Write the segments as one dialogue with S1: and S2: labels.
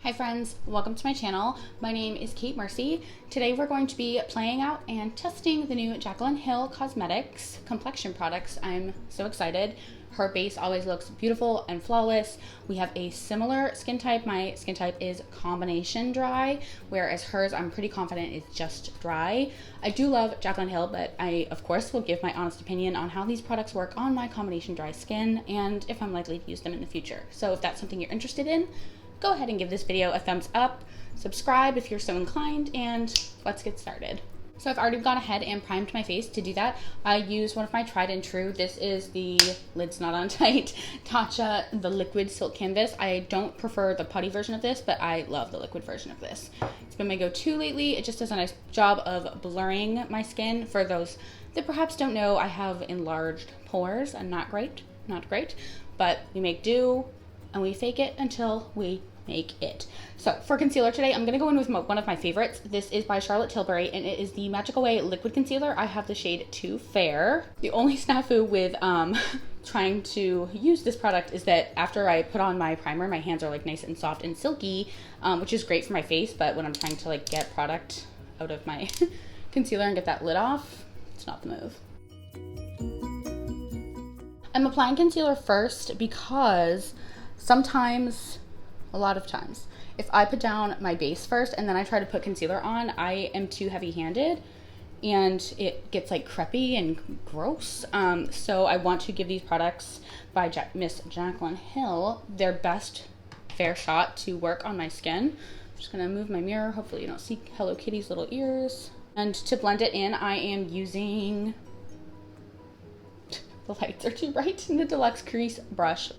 S1: Hi friends, welcome to my channel. My name is Kate Mercy. Today we're going to be playing out and testing the new Jaclyn Hill Cosmetics complexion products. I'm so excited. Her base always looks beautiful and flawless. We have a similar skin type. My skin type is combination dry, whereas hers I'm pretty confident is just dry. I do love Jaclyn Hill, but I of course will give my honest opinion on how these products work on my combination dry skin and if I'm likely to use them in the future. So if that's something you're interested in, go ahead and give this video a thumbs up, subscribe if you're so inclined, and let's get started. So I've already gone ahead and primed my face. To do that, I use one of my tried and true. This is the lid's not on tight Tatcha, the liquid silk canvas. I don't prefer the putty version of this, but I love the liquid version of this. It's been my go-to lately. It just does a nice job of blurring my skin. For those that perhaps don't know, I have enlarged pores and not great, but we make do and we fake it until we make it. So for concealer today, I'm gonna go in with one of my favorites. This is by Charlotte Tilbury and it is the Magical Way Liquid Concealer. I have the shade Too Fair. The only snafu with trying to use this product is that after I put on my primer, my hands are like nice and soft and silky, which is great for my face, but when I'm trying to like get product out of my concealer and get that lid off, it's not the move. I'm applying concealer first because sometimes, a lot of times, if I put down my base first and then I try to put concealer on, I am too heavy-handed and it gets like crepey and gross. So I want to give these products by Miss Jaclyn Hill their best fair shot to work on my skin. I'm just gonna move my mirror. Hopefully you don't see Hello Kitty's little ears. And to blend it in, I am using, the lights are too bright, in the Deluxe Crease brush.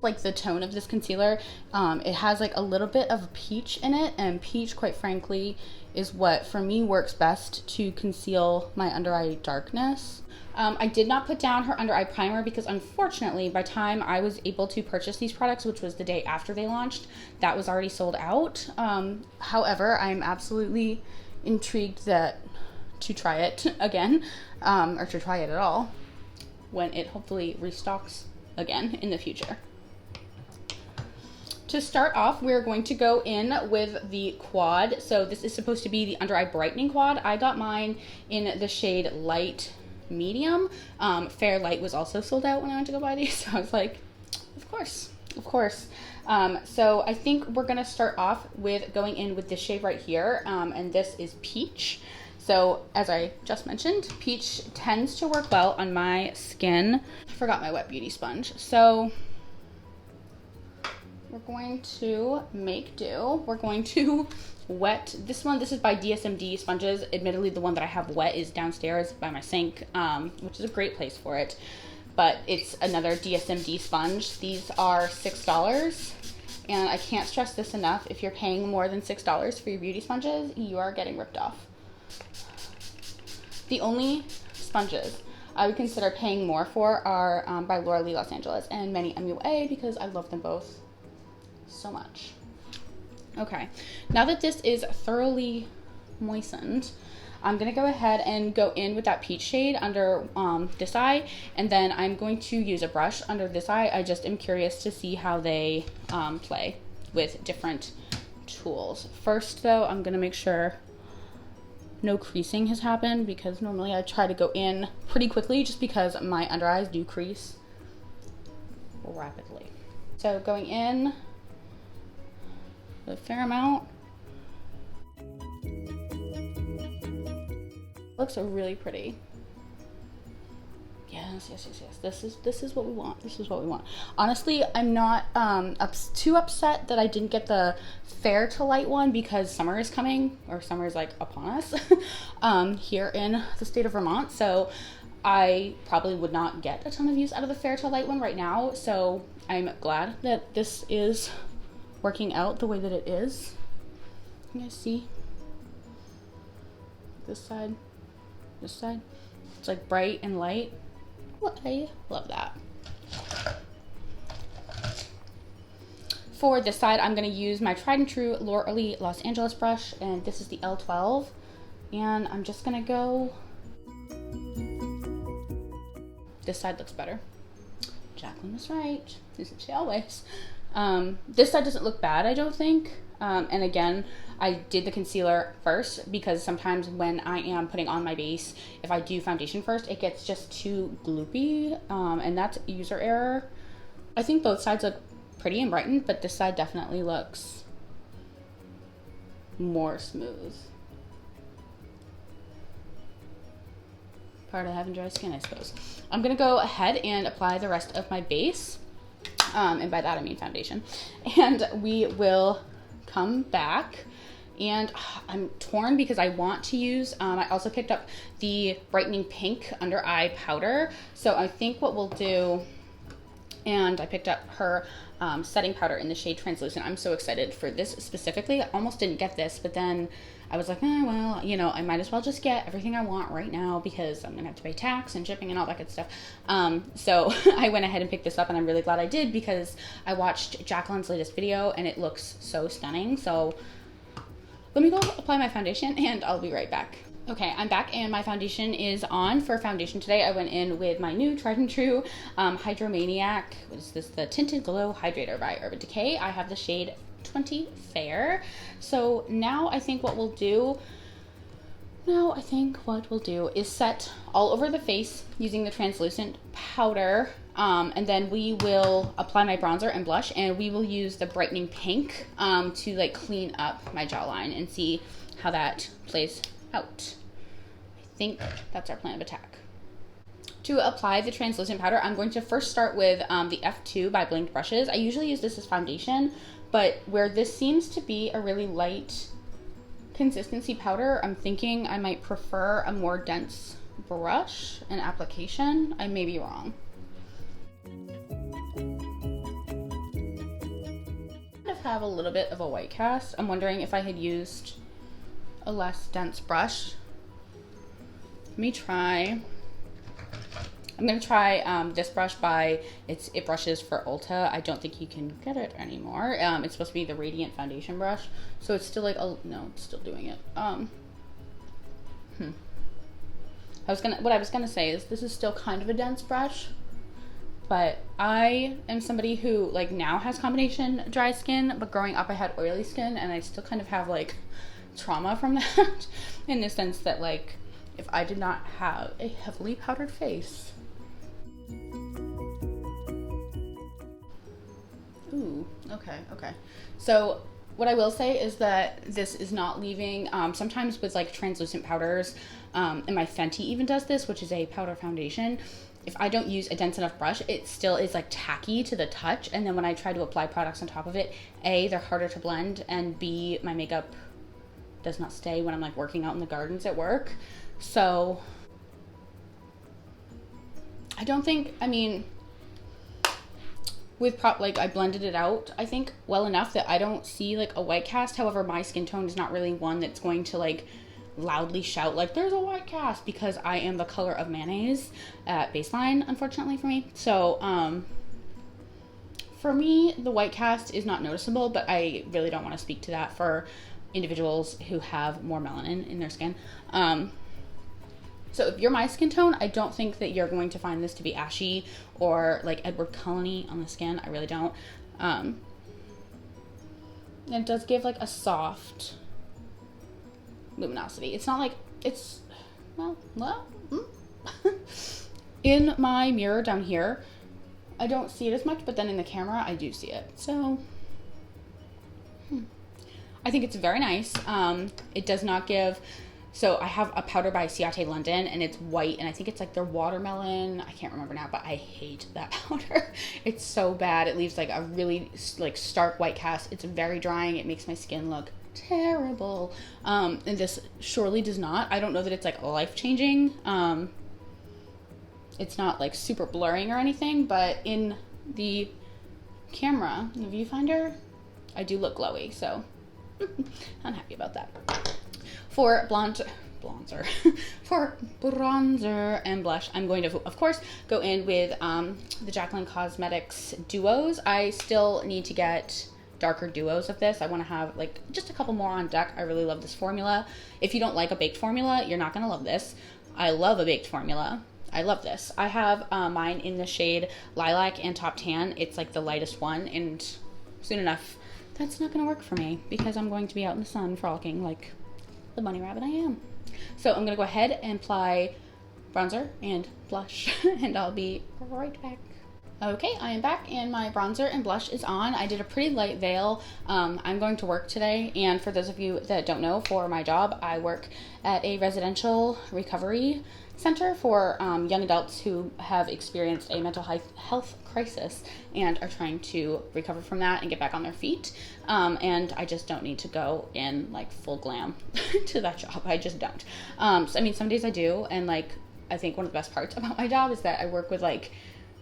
S1: Like the tone of this concealer, it has like a little bit of peach in it, and peach, quite frankly, is what for me works best to conceal my under eye darkness. I did not put down her under eye primer because unfortunately by the time I was able to purchase these products, which was the day after they launched, that was already sold out. However, I'm absolutely intrigued to try it again, or to try it at all when it hopefully restocks again in the future. To start off, we're going to go in with the Quad. So this is supposed to be the Under Eye Brightening Quad. I got mine in the shade Light Medium. Fair Light was also sold out when I went to go buy these. So I was like, of course. So I think we're gonna start off with going in with this shade right here. And this is Peach. So as I just mentioned, peach tends to work well on my skin. I forgot my wet beauty sponge. So we're going to make do. We're going to wet this one. This is by DSMD sponges. Admittedly, the one that I have wet is downstairs by my sink, which is a great place for it. But it's another DSMD sponge. These are $6. And I can't stress this enough. If you're paying more than $6 for your beauty sponges, you are getting ripped off. The only sponges I would consider paying more for are by Laura Lee Los Angeles and Many MUA because I love them both so much. Okay, now that this is thoroughly moistened, I'm gonna go ahead and go in with that peach shade under this eye, and then I'm going to use a brush under this eye. I just am curious to see how they play with different tools. First though, I'm gonna make sure no creasing has happened because normally I try to go in pretty quickly just because my under eyes do crease rapidly. So going in a fair amount. Looks really pretty. Yes. This is what we want. Honestly, I'm not too upset that I didn't get the fair to light one because summer is coming, or summer is like upon us here in the state of Vermont. So I probably would not get a ton of use out of the fair to light one right now. So I'm glad that this is working out the way that it is. You guys see this side, it's like bright and light. I love that. For this side, I'm going to use my tried and true Laura Lee Los Angeles brush, and this is the L12, and I'm just going to go, this side looks better, Jaclyn was right. Isn't she always? This side doesn't look bad, I don't think. And again, I did the concealer first because sometimes when I am putting on my base, if I do foundation first, it gets just too gloopy, and that's user error. I think both sides look pretty and brightened, but this side definitely looks more smooth. Part of having dry skin, I suppose. I'm gonna go ahead and apply the rest of my base. And by that I mean foundation. And we will come back, and I'm torn because I want to use, I also picked up the Brightening Pink under eye powder. So I think what we'll do, and I picked up her setting powder in the shade Translucent. I'm so excited for this specifically. I almost didn't get this, but then I was like, well, you know, I might as well just get everything I want right now because I'm gonna have to pay tax and shipping and all that good stuff. So I went ahead and picked this up, and I'm really glad I did because I watched Jaclyn's latest video and it looks so stunning. So let me go apply my foundation and I'll be right back. Okay, I'm back and my foundation is on. For foundation today, I went in with my new tried and true Hydromaniac. What is this? The Tinted Glow Hydrator by Urban Decay. I have the shade 20 Fair. So now I think what we'll do is set all over the face using the translucent powder, and then we will apply my bronzer and blush, and we will use the Brightening Pink to like clean up my jawline and see how that plays out. I think that's our plan of attack. To apply the translucent powder, I'm going to first start with the F2 by Blinged Brushes. I usually use this as foundation, but where this seems to be a really light consistency powder, I'm thinking I might prefer a more dense brush and application. I may be wrong. I have a little bit of a white cast. I'm wondering if I had used a less dense brush. Let me try. I'm gonna try this brush by It Brushes for Ulta. I don't think you can get it anymore. It's supposed to be the Radiant Foundation brush, so it's still like, oh no, it's still doing it. What I was gonna say is this is still kind of a dense brush, but I am somebody who like now has combination dry skin, but growing up I had oily skin, and I still kind of have like trauma from that in the sense that like if I did not have a heavily powdered face. Ooh, okay. So what I will say is that this is not leaving, sometimes with like translucent powders, and my Fenty even does this, which is a powder foundation. If I don't use a dense enough brush, it still is like tacky to the touch. And then when I try to apply products on top of it, A, they're harder to blend, and B, my makeup does not stay when I'm like working out in the gardens at work. So I don't think, I mean, with I blended it out, I think, well enough that I don't see like a white cast. However, my skin tone is not really one that's going to like loudly shout like there's a white cast, because I am the color of mayonnaise at baseline, unfortunately for me. So for me, the white cast is not noticeable, but I really don't want to speak to that for individuals who have more melanin in their skin. So if you're my skin tone, I don't think that you're going to find this to be ashy or like Edward Cullen on the skin. I really don't. And it does give like a soft luminosity. It's not like it's, in my mirror down here, I don't see it as much, but then in the camera, I do see it. So I think it's very nice. It does not give, so I have a powder by Ciate London, and it's white, and I think it's like their watermelon. I can't remember now, but I hate that powder. It's so bad. It leaves like a really like stark white cast. It's very drying. It makes my skin look terrible. And this surely does not. I don't know that it's like life-changing. It's not like super blurring or anything, but in the camera, in the viewfinder, I do look glowy, so I'm happy about that. For for bronzer and blush, I'm going to, of course, go in with the Jaclyn Cosmetics duos. I still need to get darker duos of this. I want to have like just a couple more on deck. I really love this formula. If you don't like a baked formula, you're not going to love this. I love a baked formula. I love this. I have mine in the shade Lilac and Top Tan. It's like the lightest one, and soon enough, that's not going to work for me because I'm going to be out in the sun frolicking like the bunny rabbit I am. So I'm going to go ahead and apply bronzer and blush, and I'll be right back. Okay, I am back and my bronzer and blush is on. I did a pretty light veil. I'm going to work today, and for those of you that don't know, for my job, I work at a residential recovery center for young adults who have experienced a mental health crisis and are trying to recover from that and get back on their feet. And I just don't need to go in like full glam to that job. I just don't. So, I mean, some days I do, and like I think one of the best parts about my job is that I work with like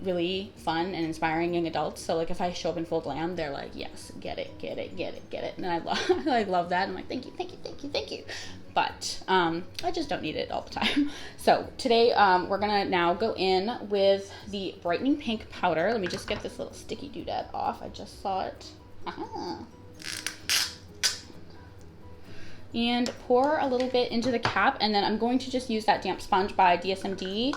S1: really fun and inspiring young adults. So like if I show up in full glam, they're like, yes, get it, get it, get it, get it. And I love that. I'm like, thank you, thank you, thank you, thank you. But I just don't need it all the time. So today we're gonna now go in with the Brightening Pink powder. Let me just get this little sticky doodad off. I just saw it. And pour a little bit into the cap, and then I'm going to just use that damp sponge by DSMD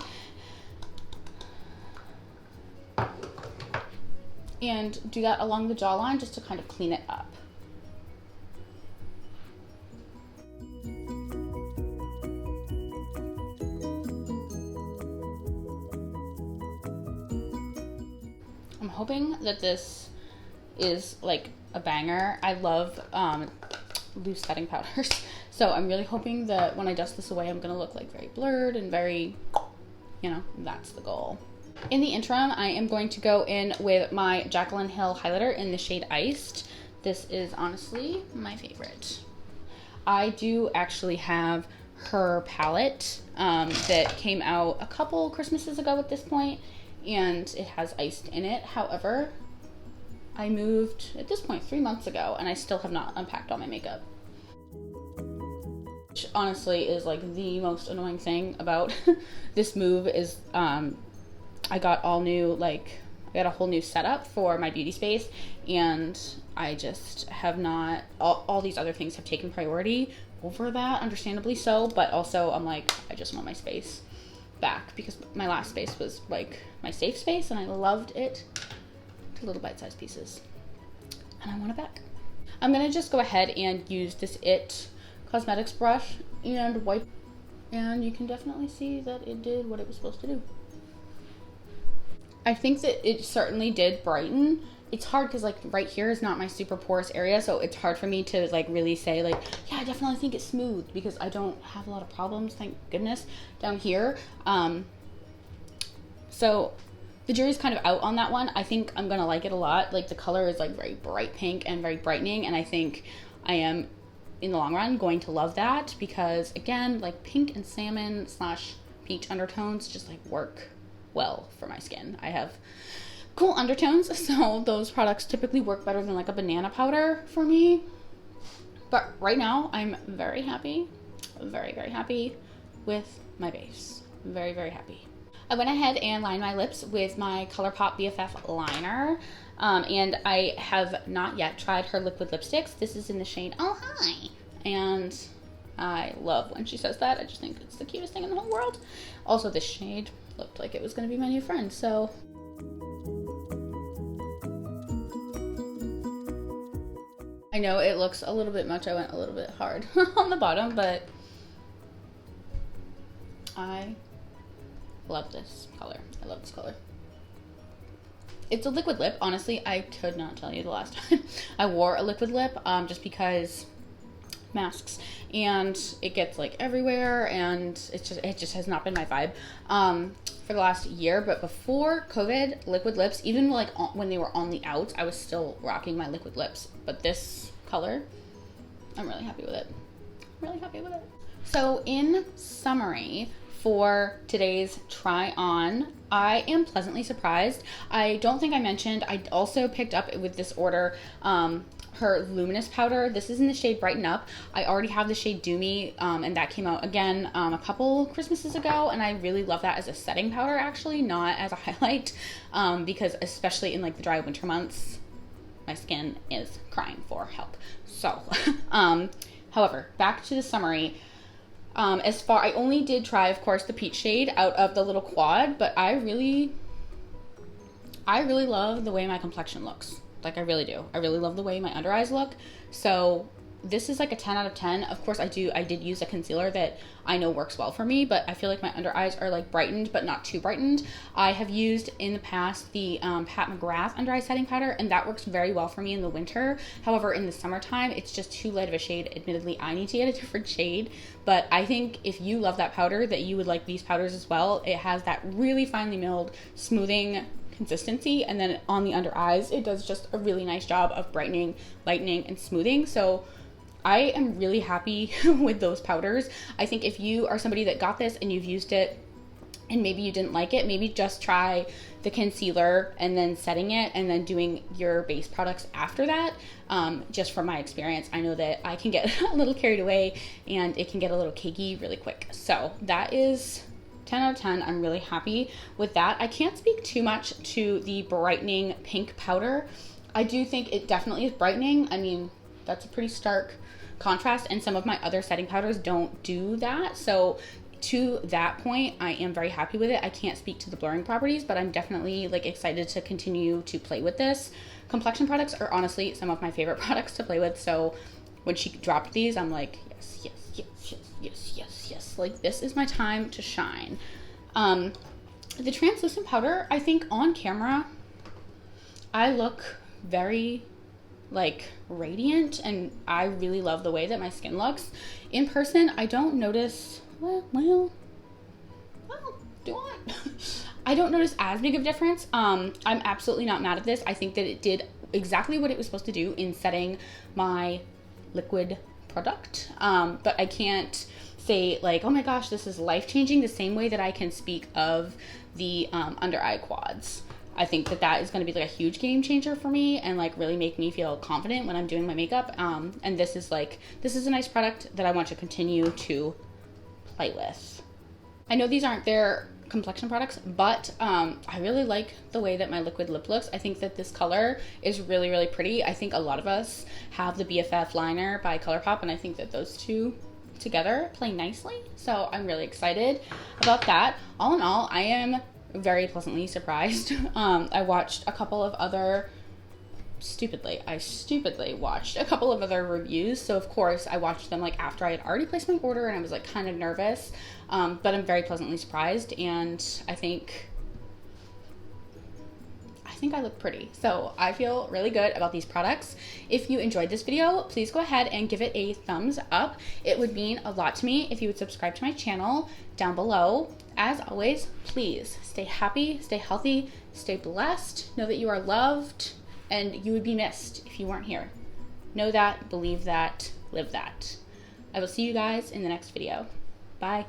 S1: and do that along the jawline just to kind of clean it up. I'm hoping that this is like a banger. I love loose setting powders, so I'm really hoping that when I dust this away, I'm gonna look like very blurred and very, you know, that's the goal. In the interim, I am going to go in with my Jaclyn Hill highlighter in the shade Iced. This is honestly my favorite. I do actually have her palette that came out a couple Christmases ago at this point, and it has Iced in it. However, I moved at this point 3 months ago, and I still have not unpacked all my makeup. Which honestly is like the most annoying thing about this move is I got all new, like, I got a whole new setup for my beauty space, and I just have not, all these other things have taken priority over that, understandably so, but also I'm like, I just want my space back because my last space was like my safe space, and I loved it to little bite-sized pieces, and I want it back. I'm gonna just go ahead and use this IT Cosmetics brush and wipe, and you can definitely see that it did what it was supposed to do. I think that it certainly did brighten. It's hard because like right here is not my super porous area, so it's hard for me to like really say like, yeah, I definitely think it's smooth because I don't have a lot of problems, thank goodness, down here. So the jury's kind of out on that one. I think I'm gonna like it a lot. Like the color is like very bright pink and very brightening, and I think I am in the long run going to love that because again, like pink and salmon / peach undertones just like work well for my skin. I have cool undertones, so those products typically work better than like a banana powder for me. But right now I'm very happy, very happy with my base. Very happy. I went ahead and lined my lips with my ColourPop BFF liner, and I have not yet tried her liquid lipsticks. This is in the shade Oh Hi, and I love when she says that. I just think it's the cutest thing in the whole world. Also, this shade looked like it was going to be my new friend, so I know it looks a little bit much. I went a little bit hard on the bottom, but I love this color. I love this color. It's a liquid lip. Honestly, I could not tell you the last time I wore a liquid lip, just because masks and it gets like everywhere, and it just has not been my vibe for the last year. But before COVID, liquid lips, even like when they were on the outs, I was still rocking my liquid lips. But this color, I'm really happy with it. Really happy with it. So in summary, for today's try on, I am pleasantly surprised. I don't think I mentioned, I also picked up with this order her luminous powder. This is in the shade Brighten Up. I already have the shade Do Me, and that came out again a couple Christmases ago, and I really love that as a setting powder, actually, not as a highlight, because especially in like the dry winter months, my skin is crying for help. So, however, back to the summary. I only did try, of course, the peach shade out of the little quad, but I really love the way my complexion looks. Like, I really do. I really love the way my under eyes look. So this is like a 10 out of 10. Of course, I did use a concealer that I know works well for me, but I feel like my under eyes are like brightened, but not too brightened. I have used in the past the Pat McGrath under eye setting powder, and that works very well for me in the winter. However, in the summertime, it's just too light of a shade. Admittedly, I need to get a different shade, but I think if you love that powder, that you would like these powders as well. It has that really finely milled, smoothing consistency, and then on the under eyes, it does just a really nice job of brightening, lightening, and smoothing. So I am really happy with those powders. I think if you are somebody that got this and you've used it and maybe you didn't like it, maybe just try the concealer and then setting it and then doing your base products after that. Just from my experience, I know that I can get a little carried away and it can get a little cakey really quick. So that is 10 out of 10. I'm really happy with that. I can't speak too much to the brightening pink powder. I do think it definitely is brightening. I mean, that's a pretty stark contrast, and some of my other setting powders don't do that. So to that point, I am very happy with it. I can't speak to the blurring properties, but I'm definitely like excited to continue to play with this. Complexion products are honestly some of my favorite products to play with. So when she dropped these, I'm like, yes, yes, yes, yes, yes, yes, yes. Like, this is my time to shine. The translucent powder, I think on camera, I look very like radiant, and I really love the way that my skin looks. In person, I don't notice, well, do I? I don't notice as big of a difference. I'm absolutely not mad at this. I think that it did exactly what it was supposed to do in setting my liquid product. But I can't say like, oh my gosh, this is life-changing, the same way that I can speak of the under eye quads. I think that that is going to be like a huge game changer for me and like really make me feel confident when I'm doing my makeup. And this is a nice product that I want to continue to play with. I know these aren't their complexion products, but I really like the way that my liquid lip looks. I think that this color is really, really pretty. I think a lot of us have the BFF liner by ColourPop, and I think that those two together play nicely. So I'm really excited about that. All in all, I am very pleasantly surprised. I watched a couple of other I stupidly watched a couple of other reviews. So of course I watched them like after I had already placed my order, and I was like kind of nervous. But I'm very pleasantly surprised, and I think I look pretty. So I feel really good about these products. If you enjoyed this video, please go ahead and give it a thumbs up. It would mean a lot to me if you would subscribe to my channel down below. As always, please stay happy, stay healthy, stay blessed. Know that you are loved, and you would be missed if you weren't here. Know that, believe that, live that. I will see you guys in the next video. Bye.